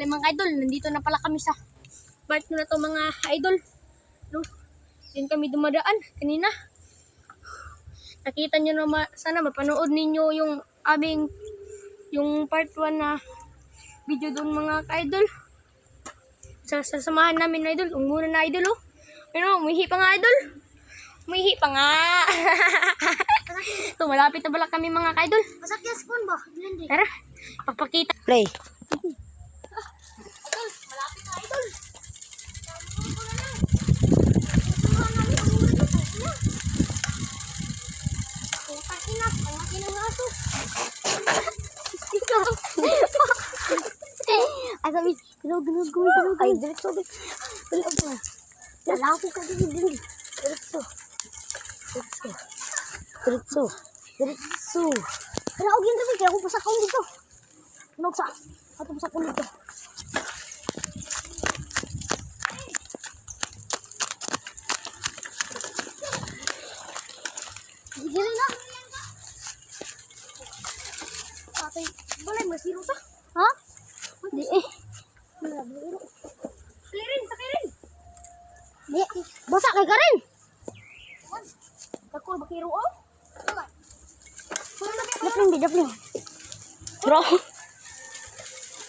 pala mga idol, nandito na pala kami sa part na to mga idol. No? Diyan kami dumadaan kanina. Nakita nyo na sana mapanood ninyo yung aming yung part 1 na video doon mga idol. Sasamahan namin na idol. Muna na idol oh. Pero umihi pa nga idol. Umihi pa nga. So, malapit na pala kami mga idol. Masakya spoon ba? Tara, papakita. Play. Idol, malapit na idol. Asabi, gulog. Ay, diretso. Gulog na. Wala ko kasi din. Diretso. Pero ako ginagawa, kaya ako pasakaw dito. Ano sa? Ako pasakaw dito. Sige na. Patay, balay, masiro sa. Ha? Di eh. Sakirin. Di. Basa kay Karen. Kakul, bakiro oh. Dapling. Bro.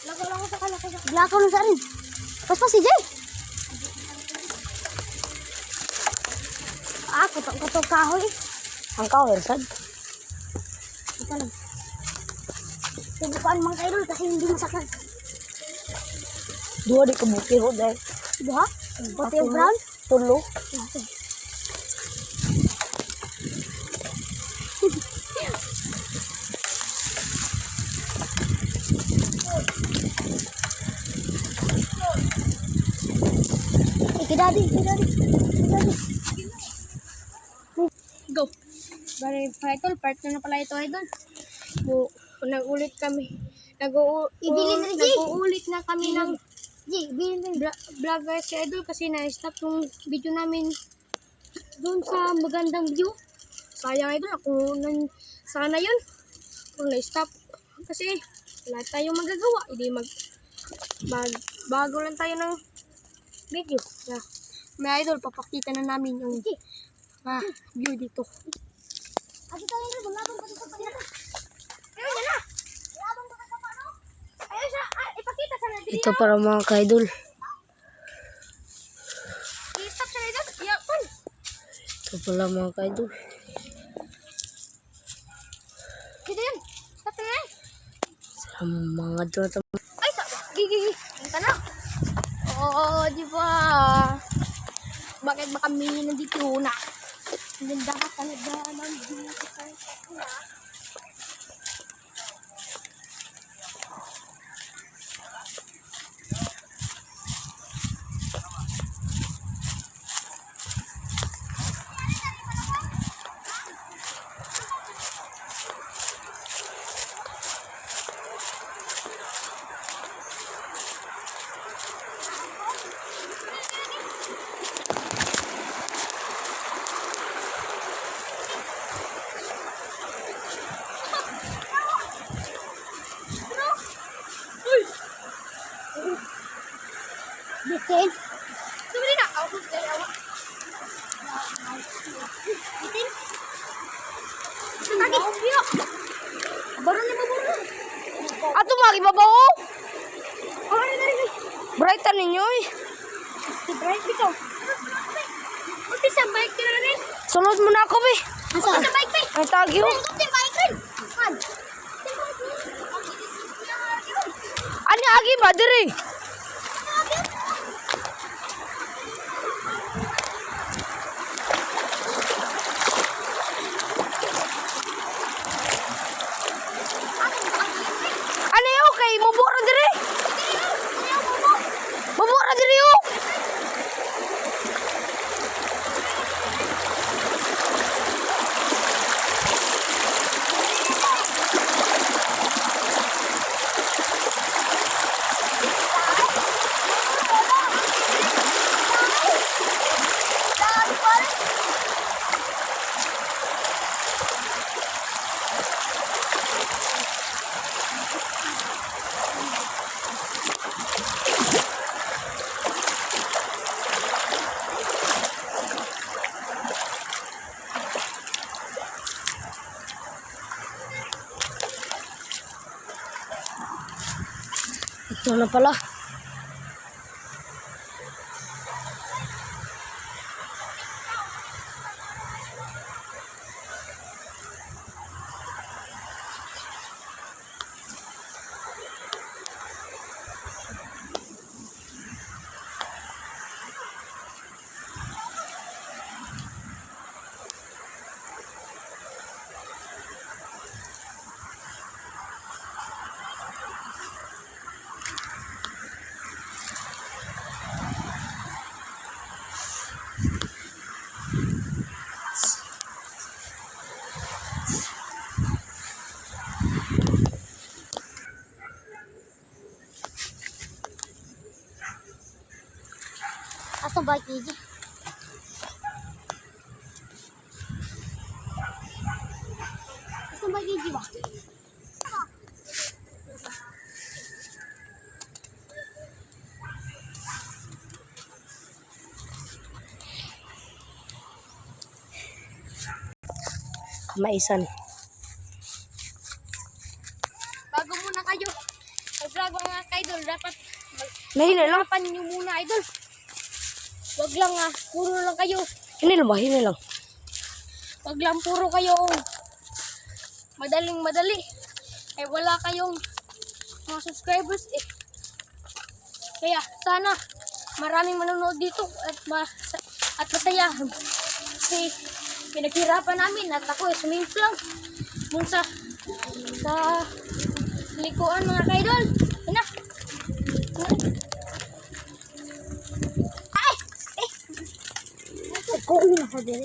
Lagaw lang ko sa kalaki. Lakaw na sa rin. Pas si Jay. Kutok kahoy. Ang kahoy, sad. Ito lang. Tubukan mga kaidol kasi hindi masakal. Dua di kebukiro dahil. Diba? Pati yung brown. Tulo. Kidadi. Go. Bari, idol, part na pala ito idol. Nag-ulit kami. Ibilin na, G. Nag-uulit na kami ng Jay, bilhin din. vlog guys si idol kasi na-stop yung video namin doon sa magandang view. Sayang idol, sana yun. Kung na-stop kasi wala tayong magagawa. Hindi bago lang tayo ng video. Yeah. May idol, papakita na namin yung view dito. Ate tayo na, bulabang pa dito. Ayun, yan na. Bulabang pa sa paano? Ayun siya. Ipakita sa natin. Ito para mga kaidol. I-stop siya idol. Iyakan. Ito pala mga kaidol. Dito yun. Stop na yan. Sa mga dito. Ay, gigi. Punta na. Oo, di ba? Bakit ba kami nandito na? Ang ganda ka talaga ng view sa na. Bitin. Sumali na. Ako kaya awa. Bitin. Lagi. Biyo. Baron ni baburo. Ato magi babaw. Oh, ano na rin. Brightan ninyo eh. Si Bright dito. Buti sa bike ka na rin. Sunod mo na ako be. Buti sa bike pa. May tagyo. Buti bike rin. Kan. Ani agi ba diri? Ano yun kay mabura diri? Mabura diri yun. Ano pala? Asa ba Gigi? Asa ba Gigi ba? Maisan. Bago muna kayo. Mag-vlog mga ka-idol. Dapat Nahina lang. hirapan nyo muna, idol. Wag lang puro lang kayo. Hina lang ba? Hina lang. Wag lang puro kayo madaling-madali. Eh wala kayong mga subscribers eh. Kaya sana maraming manonood dito at masaya. Kasi pinaghirapan namin at ako sumimple lang dun sa likuan mga kaidol. Yan na. Ay! Eh! Kuuwi na ka din.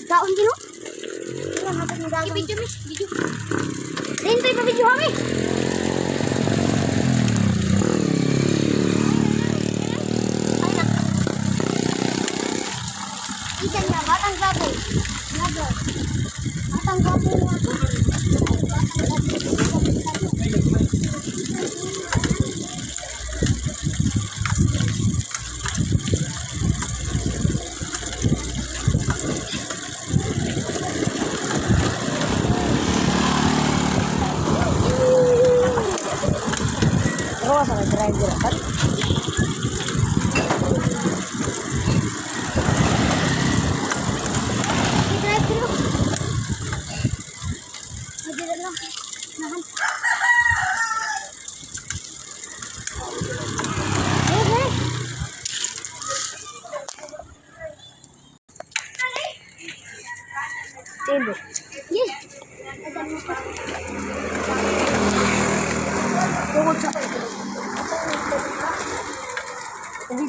Daon din o? Wala natin yung daon. I-video mi. Video. Hintay pa video kami! Ay na. Ikan na, batang gabi. Nago. Batang gabi mo ako. Pero sa driver kan? I-drive ko. Madira lang. Nahan. Okay. Hindi. Yeah. Adan mo pa. Tungkol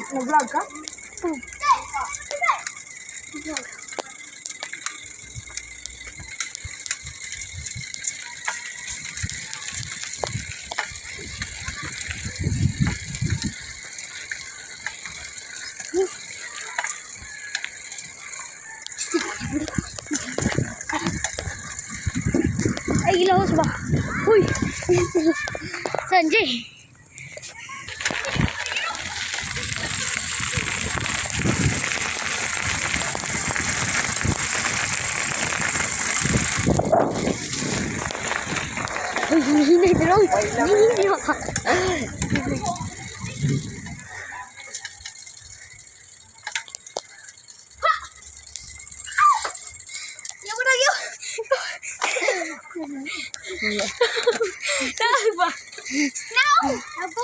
sa nag-vlog ka? Ay, ilahos ba? Uy! Sanjay! Uy, hinihinay na lang. Hinihinay ako. Yaw na yaw! Tahay ba? No! Ako?